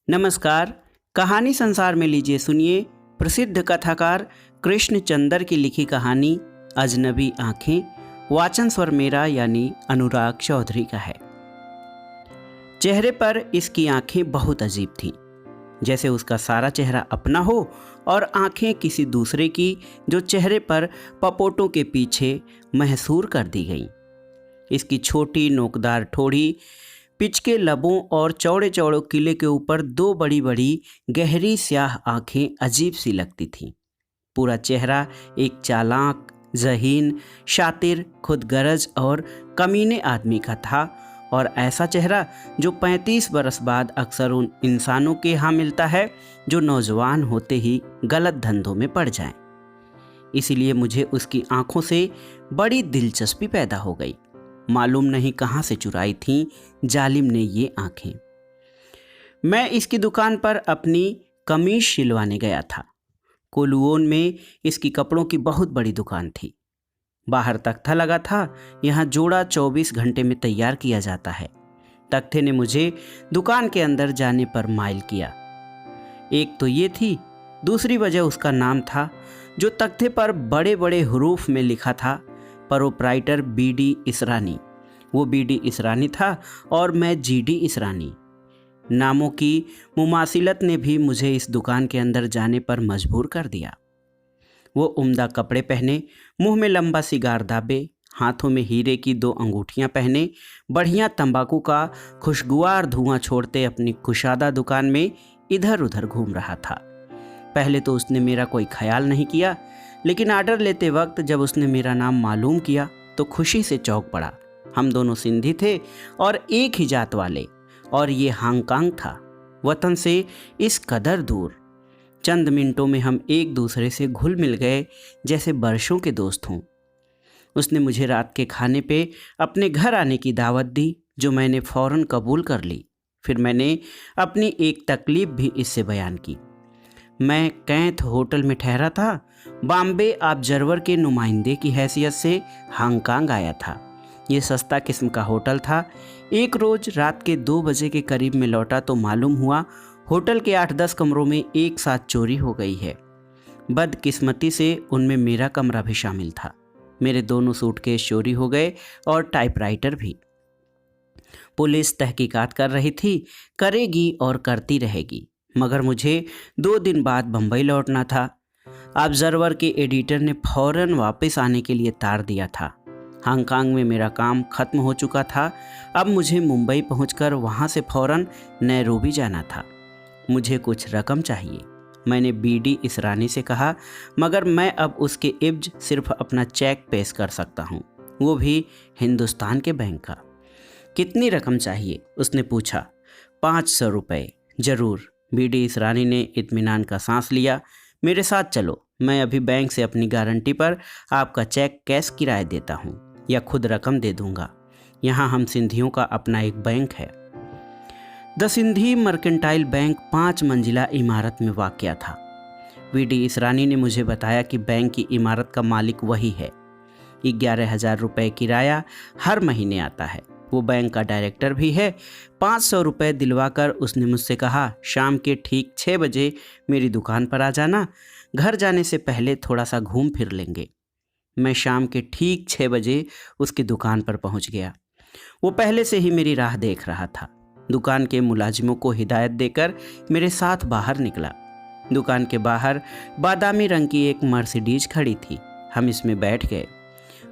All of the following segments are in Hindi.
नमस्कार। कहानी संसार में लीजिए सुनिए प्रसिद्ध कथाकार कृष्णचंद्र की लिखी कहानी अजनबी आंखें। वाचन स्वर मेरा यानी अनुराग चौधरी का है। चेहरे पर इसकी आंखें बहुत अजीब थीं, जैसे उसका सारा चेहरा अपना हो और आंखें किसी दूसरे की, जो चेहरे पर पपोटों के पीछे महसूर कर दी गईं। इसकी छोटी नोकदार ठोड़ी, पिचके लबों और चौड़े चौड़े किले के ऊपर दो बड़ी बड़ी गहरी स्याह आंखें अजीब सी लगती थीं। पूरा चेहरा एक चालाक, ज़हीन, शातिर, खुदगर्ज और कमीने आदमी का था, और ऐसा चेहरा जो 35 बरस बाद अक्सर उन इंसानों के यहाँ मिलता है जो नौजवान होते ही गलत धंधों में पड़ जाएं। इसीलिए मुझे उसकी आंखों से बड़ी दिलचस्पी पैदा हो गई। मालूम नहीं कहाँ से चुराई थीं जालिम ने ये आंखें। मैं इसकी दुकान पर अपनी कमीज सिलवाने गया था। कोलुओन में इसकी कपड़ों की बहुत बड़ी दुकान थी। बाहर तख्ता लगा था, यहाँ जोड़ा 24 घंटे में तैयार किया जाता है। तख्ते ने मुझे दुकान के अंदर जाने पर माइल किया। एक तो ये थी, दूसरी वजह उसका नाम था, जो तख्ते पर बड़े बड़े हरूफ में लिखा था, प्रोप्राइटर बीडी इसरानी। वो बीडी इसरानी था और मैं जीडी इसरानी। नामों की मुमासिलत ने भी मुझे इस दुकान के अंदर जाने पर मजबूर कर दिया। वो उम्दा कपड़े पहने, मुंह में लंबा सिगार दाबे, हाथों में हीरे की 2 अंगूठियां पहने, बढ़िया तंबाकू का खुशगुआर धुआं छोड़ते अपनी कुशादा दुकान में इधर उधर घूम रहा था। पहले तो उसने मेरा कोई ख्याल नहीं किया, लेकिन आर्डर लेते वक्त जब उसने मेरा नाम मालूम किया तो खुशी से चौंक पड़ा। हम दोनों सिंधी थे और एक ही जात वाले, और ये हांगकांग था, वतन से इस कदर दूर। चंद मिनटों में हम एक दूसरे से घुल मिल गए, जैसे बरसों के दोस्त हों। उसने मुझे रात के खाने पे अपने घर आने की दावत दी, जो मैंने फ़ौरन कबूल कर ली। फिर मैंने अपनी एक तकलीफ़ भी इससे बयान की। मैं कैंथ होटल में ठहरा था, बॉम्बे ऑब्जर्वर के नुमाइंदे की हैसियत से हांगकांग आया था। ये सस्ता किस्म का होटल था। एक रोज़ रात के 2 बजे के करीब में लौटा तो मालूम हुआ होटल के 8-10 कमरों में एक साथ चोरी हो गई है। बदकिस्मती से उनमें मेरा कमरा भी शामिल था। मेरे दोनों सूटकेस चोरी हो गए और टाइपराइटर भी। पुलिस तहकीकात कर रही थी, करेगी और करती रहेगी, मगर मुझे 2 दिन बाद बम्बई लौटना था। ऑब्जर्वर के एडिटर ने फ़ौरन वापस आने के लिए तार दिया था। हांगकांग में मेरा काम ख़त्म हो चुका था। अब मुझे मुंबई पहुंचकर वहां से फ़ौरन नैरोबी जाना था। मुझे कुछ रकम चाहिए, मैंने बीडी इसरानी से कहा, मगर मैं अब उसके इब्ज सिर्फ अपना चेक पेश कर सकता हूँ, वो भी हिंदुस्तान के बैंक का। कितनी रकम चाहिए, उसने पूछा। 500 रुपये। ज़रूर। बीडी इसरानी ने इत्मीनान का सांस लिया। मेरे साथ चलो, मैं अभी बैंक से अपनी गारंटी पर आपका चेक कैश किराए देता हूँ, या खुद रकम दे दूँगा। यहाँ हम सिंधियों का अपना एक बैंक है। द सिंधी मर्केंटाइल बैंक 5 मंजिला इमारत में वाक़या था। बीडी इसरानी ने मुझे बताया कि बैंक की इमारत का मालिक वही है। 11,000 रुपये किराया हर महीने आता है। वो बैंक का डायरेक्टर भी है। 500 रुपये दिलवाकर उसने मुझसे कहा, शाम के ठीक 6 बजे मेरी दुकान पर आ जाना। घर जाने से पहले थोड़ा सा घूम फिर लेंगे। मैं शाम के ठीक 6 बजे उसकी दुकान पर पहुंच गया। वो पहले से ही मेरी राह देख रहा था। दुकान के मुलाजिमों को हिदायत देकर मेरे साथ बाहर निकला। दुकान के बाहर बादामी रंग की एक मर्सिडीज खड़ी थी। हम इसमें बैठ गए।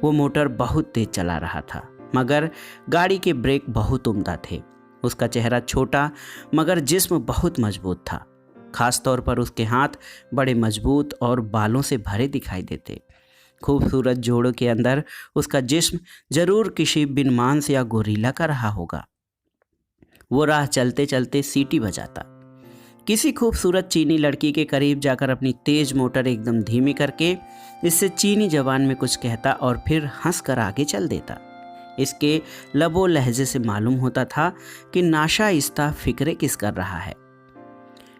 वो मोटर बहुत तेज चला रहा था, मगर गाड़ी के ब्रेक बहुत उम्दा थे। उसका चेहरा छोटा मगर जिस्म बहुत मजबूत था। खास तौर पर उसके हाथ बड़े मजबूत और बालों से भरे दिखाई देते। खूबसूरत जोड़ों के अंदर उसका जिस्म जरूर किसी बिनमांस या गोरीला का रहा होगा। वो राह चलते चलते सीटी बजाता, किसी खूबसूरत चीनी लड़की के करीब जाकर अपनी तेज मोटर एकदम धीमी करके इससे चीनी जबान में कुछ कहता और फिर हंस कर आगे चल देता। इसके लबो लहजे से मालूम होता था कि नाशाइस्ता फिक्रे किस कर रहा है।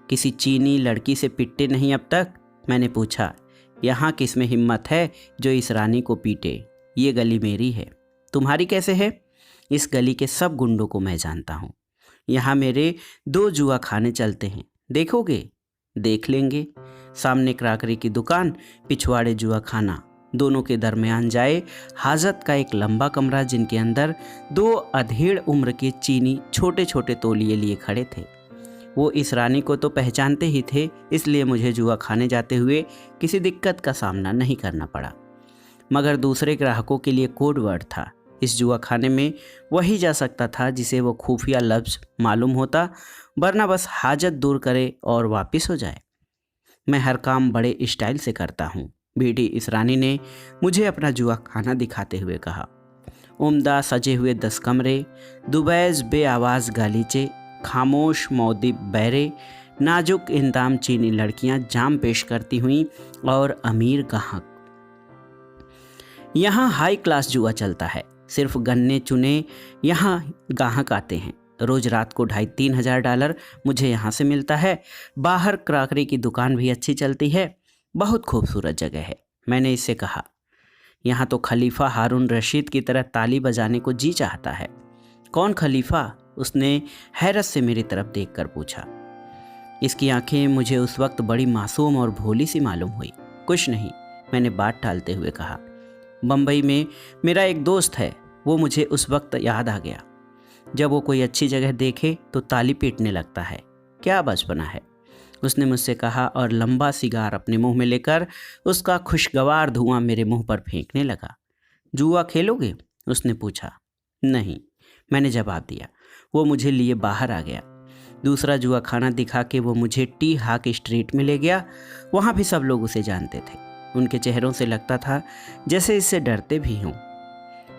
किसी चीनी लड़की से पिटते नहीं अब तक, मैंने पूछा। यहाँ किस में हिम्मत है जो इस रानी को पीटे? ये गली मेरी है। तुम्हारी कैसे है? इस गली के सब गुंडों को मैं जानता हूँ। यहाँ मेरे 2 जुआ खाने चलते हैं, देखोगे? देख लेंगे। सामने क्राकरी की दुकान, पिछवाड़े जुआ खाना, दोनों के दरमियान जाए हाजत का एक लंबा कमरा जिनके अंदर 2 अधेड़ उम्र के चीनी छोटे छोटे तौलिए लिए खड़े थे। वो इस रानी को तो पहचानते ही थे, इसलिए मुझे जुआ खाने जाते हुए किसी दिक्कत का सामना नहीं करना पड़ा। मगर दूसरे ग्राहकों के लिए कोड वर्ड था। इस जुआ खाने में वही जा सकता था जिसे वो खुफिया लफ्ज़ मालूम होता, वरना बस हाजत दूर करे और वापस हो जाए। मैं हर काम बड़े स्टाइल से करता हूँ, बीडी इस रानी ने मुझे अपना जुआ खाना दिखाते हुए कहा। उम्दा सजे हुए 10 कमरे, दुबैज बे आवाज़ गालीचे, खामोश मौदिब बैरे, नाजुक इंदाम चीनी लड़कियां जाम पेश करती हुईं और अमीर ग्राहक। यहाँ हाई क्लास जुआ चलता है, सिर्फ गन्ने चुने यहाँ ग्राहक आते हैं। रोज रात को $2,500-3,000 मुझे यहाँ से मिलता है। बाहर क्राकरी की दुकान भी अच्छी चलती है, बहुत खूबसूरत जगह है। मैंने इससे कहा, यहाँ तो खलीफा हारून रशीद की तरह ताली बजाने को जी चाहता है। कौन खलीफा? उसने हैरत से मेरी तरफ देखकर पूछा। इसकी आंखें मुझे उस वक्त बड़ी मासूम और भोली सी मालूम हुई। कुछ नहीं, मैंने बात टालते हुए कहा। बम्बई में मेरा एक दोस्त है, वो मुझे उस वक्त याद आ गया। जब वो कोई अच्छी जगह देखे तो ताली पीटने लगता है। क्या बचपना है, उसने मुझसे कहा और लंबा सिगार अपने मुंह में लेकर उसका खुशगवार धुआं मेरे मुंह पर फेंकने लगा। जुआ खेलोगे? उसने पूछा। नहीं, मैंने जवाब दिया। वो मुझे लिए बाहर आ गया। दूसरा जुआ खाना दिखा के वो मुझे टी हाक स्ट्रीट में ले गया। वहाँ भी सब लोग उसे जानते थे। उनके चेहरों से लगता था जैसे इससे डरते भी हों।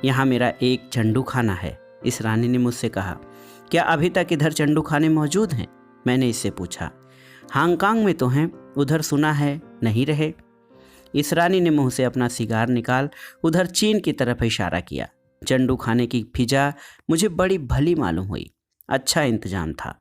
यहाँ मेरा एक चंडू खाना है, इस रानी ने मुझसे कहा। क्या अभी तक इधर चंडू खाने मौजूद हैं? मैंने इससे पूछा। हांगकांग में तो हैं, उधर सुना है नहीं रहे। इस रानी ने मुंह से अपना सिगार निकाल उधर चीन की तरफ इशारा किया। चंडू खाने की फिजा मुझे बड़ी भली मालूम हुई। अच्छा इंतजाम था।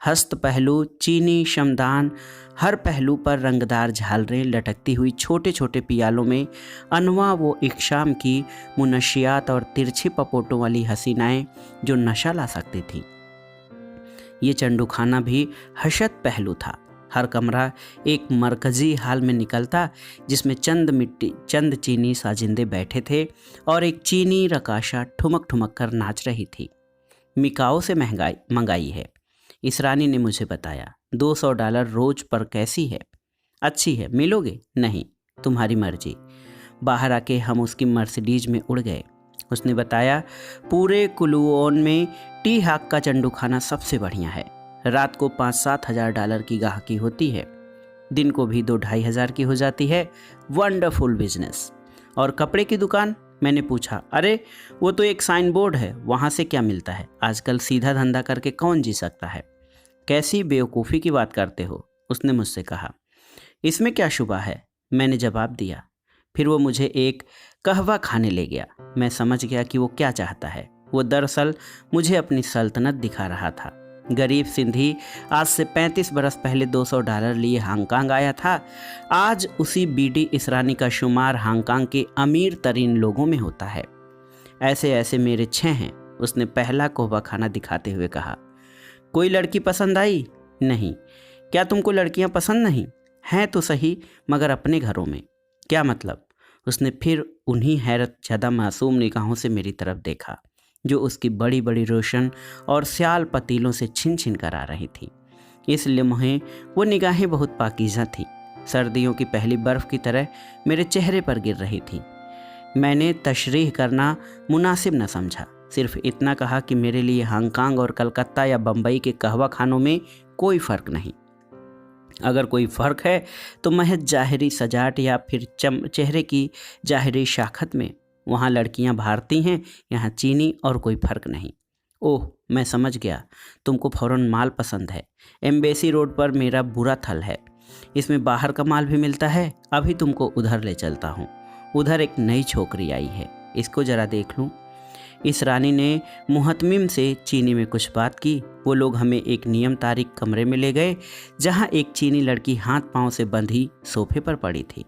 हस्त पहलू चीनी शमदान, हर पहलू पर रंगदार झालरें लटकती हुई छोटे छोटे पियालों में अनवा वो इक़शाम की मुनशियात और तिरछी पपोटों वाली हसीनाएं जो नशा ला सकती थीं। ये चंडू खाना भी हशत पहलू था। हर कमरा एक मरकजी हाल में निकलता जिसमें चंद चीनी साजिंदे बैठे थे और एक चीनी रकाशा ठुमक ठुमक कर नाच रही थी। मिकाओ से मंगाई है, इस रानी ने मुझे बताया। $200 रोज पर कैसी है? अच्छी है, मिलोगे? नहीं, तुम्हारी मर्जी। बाहर आके हम उसकी मर्सिडीज में उड़ गए। उसने बताया, पूरे कुलुओन में टी हाक का चंडू खाना सबसे बढ़िया है। रात को $5-7 हज़ार की गाहकी होती है, दिन को भी 2-2.5 हज़ार की हो जाती है। Wonderful business. और कपड़े की दुकान? मैंने पूछा। अरे वो तो एक साइन बोर्ड है, वहाँ से क्या मिलता है? आजकल सीधा धंधा करके कौन जी सकता है? कैसी बेवकूफ़ी की बात करते हो, उसने मुझसे कहा। इसमें क्या शुबा है, मैंने जवाब दिया। फिर वो मुझे एक कहवा खाने ले गया। मैं समझ गया कि वो क्या चाहता है। वो दरअसल मुझे अपनी सल्तनत दिखा रहा था। गरीब सिंधी आज से 35 बरस पहले $200 लिए हांगकांग आया था। आज उसी बीडी इसरानी का शुमार हांगकांग के अमीर तरीन लोगों में होता है। ऐसे ऐसे मेरे 6 हैं, उसने पहला कहवा खाना दिखाते हुए कहा। कोई लड़की पसंद आई? नहीं। क्या तुमको लड़कियां पसंद नहीं? हैं तो सही, मगर अपने घरों में। क्या मतलब? उसने फिर उन्हीं हैरत ज़्यादा मासूम निगाहों से मेरी तरफ देखा जो उसकी बड़ी बड़ी रोशन और स्याल पतीलों से छिन छिन कर आ रही थी। इस लम्हे वो निगाहें बहुत पाकीज़ा थी, सर्दियों की पहली बर्फ़ की तरह मेरे चेहरे पर गिर रही थी। मैंने तशरीह करना मुनासिब न समझा, सिर्फ इतना कहा कि मेरे लिए हांगकांग और कलकत्ता या बम्बई के कहवा खानों में कोई फ़र्क नहीं। अगर कोई फ़र्क है तो महज ज़ाहिरी सजावट या फिर चेहरे की ज़ाहिरी शाखत में। वहाँ लड़कियाँ भारतीय हैं, यहाँ चीनी, और कोई फ़र्क नहीं। ओह, मैं समझ गया, तुमको फ़ौरन माल पसंद है। एम्बेसी रोड पर मेरा बुरा थल है, इसमें बाहर का माल भी मिलता है। अभी तुमको उधर ले चलता हूँ। उधर एक नई छोकरी आई है, इसको ज़रा देख लूँ। इस रानी ने मुहतमिम से चीनी में कुछ बात की। वो लोग हमें एक नियम तारीख कमरे में ले गए जहाँ एक चीनी लड़की हाथ पांव से बंधी सोफे पर पड़ी थी।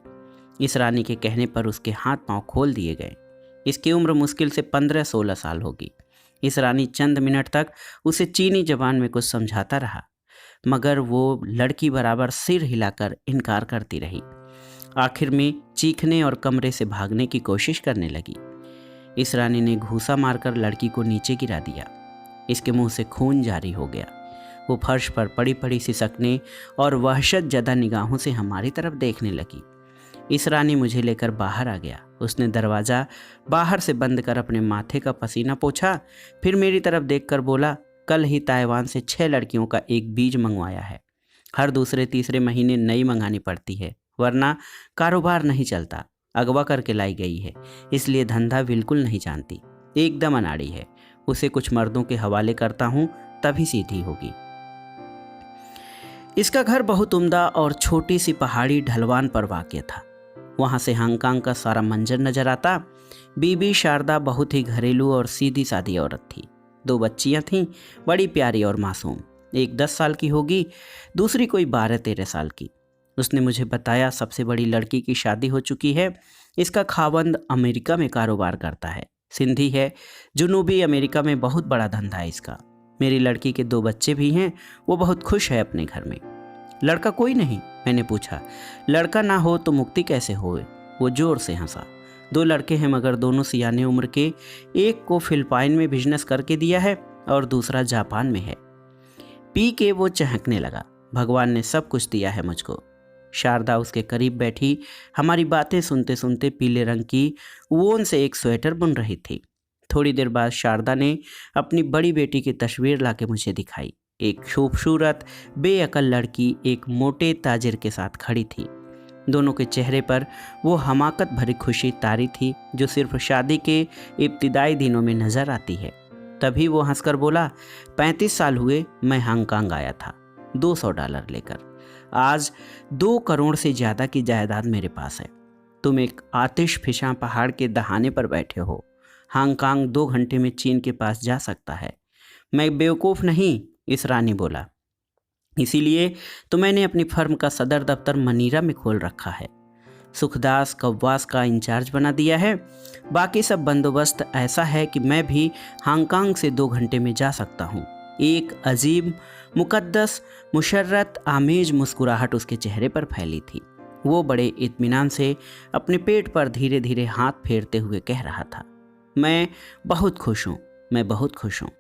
इस रानी के कहने पर उसके हाथ पांव खोल दिए गए। इसकी उम्र मुश्किल से 15-16 साल होगी। इस रानी चंद मिनट तक उसे चीनी जबान में कुछ समझाता रहा, मगर वो लड़की बराबर सिर हिलाकर इनकार करती रही। आखिर में चीखने और कमरे से भागने की कोशिश करने लगी। इस रानी ने घूंसा मारकर लड़की को नीचे गिरा दिया। इसके मुंह से खून जारी हो गया। वो फर्श पर पड़ी पड़ी सिसकने और वहशत ज़दा निगाहों से हमारी तरफ देखने लगी। इस रानी मुझे लेकर बाहर आ गया। उसने दरवाज़ा बाहर से बंद कर अपने माथे का पसीना पोंछा, फिर मेरी तरफ देखकर बोला, कल ही ताइवान से 6 लड़कियों का एक बीज मंगवाया है। हर दूसरे तीसरे महीने नई मंगानी पड़ती है, वरना कारोबार नहीं चलता। अगवा करके लाई गई है, इसलिए धंधा बिल्कुल नहीं जानती, एकदम अनाड़ी है। उसे कुछ मर्दों के हवाले करता हूँ, तभी सीधी होगी। इसका घर बहुत उम्दा और छोटी सी पहाड़ी ढलवान पर वाक़ था। वहाँ से हांगकांग का सारा मंजर नजर आता। बीबी शारदा बहुत ही घरेलू और सीधी सादी औरत थी। 2 बच्चियाँ थीं, बड़ी प्यारी और मासूम। एक 10 साल की होगी, दूसरी कोई 12-13 साल की। उसने मुझे बताया सबसे बड़ी लड़की की शादी हो चुकी है। इसका खावंद अमेरिका में कारोबार करता है, सिंधी है, जुनूबी अमेरिका में बहुत बड़ा धंधा है इसका। मेरी लड़की के 2 बच्चे भी हैं, वो बहुत खुश है अपने घर में। लड़का कोई नहीं? मैंने पूछा। लड़का ना हो तो मुक्ति कैसे होए? वो जोर से हंसा। 2 लड़के हैं, मगर दोनों सियाने उम्र के। एक को फिलिपाइन में बिजनेस करके दिया है और दूसरा जापान में है। पी के वो चहकने लगा। भगवान ने सब कुछ दिया है मुझको। शारदा उसके करीब बैठी हमारी बातें सुनते सुनते पीले रंग की वोन से एक स्वेटर बुन रही थी। थोड़ी देर बाद शारदा ने अपनी बड़ी बेटी की तस्वीर लाके मुझे दिखाई। एक खूबसूरत बेअकल लड़की एक मोटे ताजिर के साथ खड़ी थी। दोनों के चेहरे पर वो हमाकत भरी खुशी तारी थी जो सिर्फ शादी के इब्तिदाई दिनों में नजर आती है। तभी वो हंसकर बोला, 35 साल हुए मैं हांगकांग आया था, $200 लेकर। आज 2 करोड़ से ज़्यादा की जायदाद मेरे पास है। तुम एक आतिश फिशां पहाड़ के दहाने पर बैठे हो। हांगकांग 2 घंटे में चीन के पास जा सकता है। मैं बेवकूफ़ नहीं, इस रानी बोला। इसीलिए तो मैंने अपनी फर्म का सदर दफ्तर मनीला में खोल रखा है। सुखदास कव्वास का इंचार्ज बना दिया है। बाकी सब बंदोबस्त ऐसा है कि मैं भी हांगकांग से 2 घंटे में जा सकता हूँ। एक अजीब, मुकद्दस, मुशर्रत आमेज मुस्कुराहट उसके चेहरे पर फैली थी। वो बड़े इत्मीनान से अपने पेट पर धीरे धीरे हाथ फेरते हुए कह रहा था, मैं बहुत खुश हूँ, मैं बहुत खुश हूँ।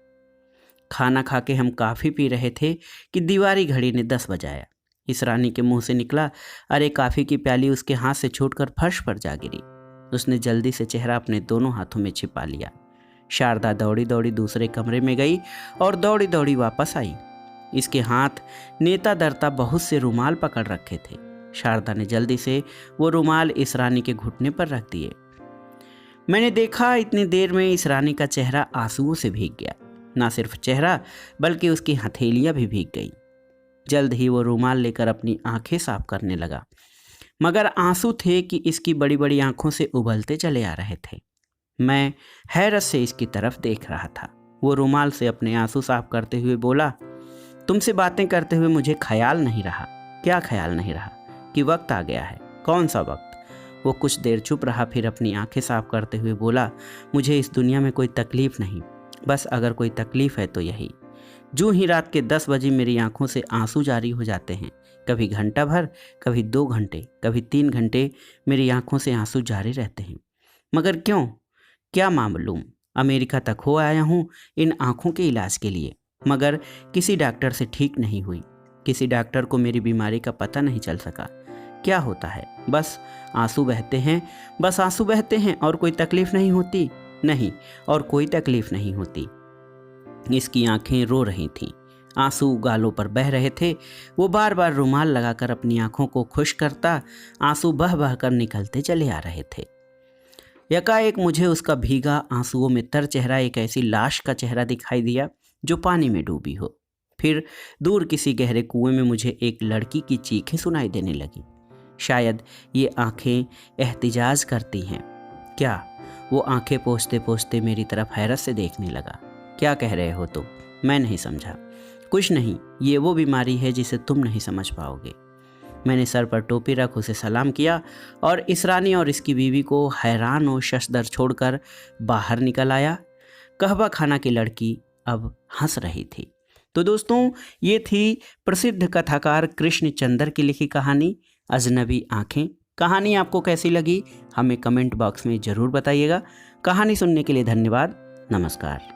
खाना खा के हम काफ़ी पी रहे थे कि दीवारी घड़ी ने 10 बजाया। इस रानी के मुंह से निकला, अरे काफ़ी की प्याली उसके हाथ से छूटकर फर्श पर जा गिरी। उसने जल्दी से चेहरा अपने दोनों हाथों में छिपा लिया। शारदा दौड़ी दौड़ी दूसरे कमरे में गई और दौड़ी दौड़ी वापस आई। इसके हाथ नेता दरता बहुत से रुमाल पकड़ रखे थे। शारदा ने जल्दी से वो रुमाल इस रानी के घुटने पर रख दिए। मैंने देखा इतनी देर में इस रानी का चेहरा आंसुओं से भीग गया। ना सिर्फ चेहरा बल्कि उसकी हथेलियां भी भीग गईं। जल्द ही वो रुमाल लेकर अपनी आंखें साफ करने लगा, मगर आंसू थे कि इसकी बड़ी बड़ी आंखों से उबलते चले आ रहे थे। मैं हैरत से इसकी तरफ देख रहा था। वो रुमाल से अपने आंसू साफ करते हुए बोला, तुमसे बातें करते हुए मुझे ख्याल नहीं रहा। क्या ख्याल नहीं रहा? कि वक्त आ गया है। कौन सा वक्त? वो कुछ देर चुप रहा, फिर अपनी आंखें साफ करते हुए बोला, मुझे इस दुनिया में कोई तकलीफ नहीं, बस अगर कोई तकलीफ है तो यही। जो ही रात के 10 बजे मेरी आंखों से आंसू जारी हो जाते हैं, कभी घंटा भर, कभी 2 घंटे, कभी 3 घंटे मेरी आंखों से आंसू जारी रहते हैं। मगर क्यों? क्या मालूम। अमेरिका तक हो आया हूँ इन आंखों के इलाज के लिए, मगर किसी डॉक्टर से ठीक नहीं हुई। किसी डॉक्टर को मेरी बीमारी का पता नहीं चल सका। क्या होता है? बस आंसू बहते हैं, बस आंसू बहते हैं और कोई तकलीफ नहीं होती। नहीं, और कोई तकलीफ नहीं होती। इसकी आंखें रो रही थीं, आंसू गालों पर बह रहे थे। वो बार बार रुमाल लगाकर अपनी आंखों को खुश करता, आंसू बह बह कर निकलते चले आ रहे थे। यकाएक मुझे उसका भीगा आंसुओं में तर चेहरा एक ऐसी लाश का चेहरा दिखाई दिया जो पानी में डूबी हो। फिर दूर किसी गहरे कुएं में मुझे एक लड़की की चीखें सुनाई देने लगी। शायद ये आंखें एहतिजाज करती हैं। क्या? वो आंखें पोंछते पोंछते मेरी तरफ हैरत से देखने लगा। क्या कह रहे हो तुम? मैं नहीं समझा। कुछ नहीं, ये वो बीमारी है जिसे तुम नहीं समझ पाओगे। मैंने सर पर टोपी रख उसे सलाम किया और इस रानी और इसकी बीवी को हैरान और शशदर छोड़कर बाहर निकल आया। कहवा खाना की लड़की अब हंस रही थी। तो दोस्तों, ये थी प्रसिद्ध कथाकार कृष्णचंद्र की लिखी कहानी अजनबी आँखें। कहानी आपको कैसी लगी हमें कमेंट बॉक्स में ज़रूर बताइएगा। कहानी सुनने के लिए धन्यवाद। नमस्कार।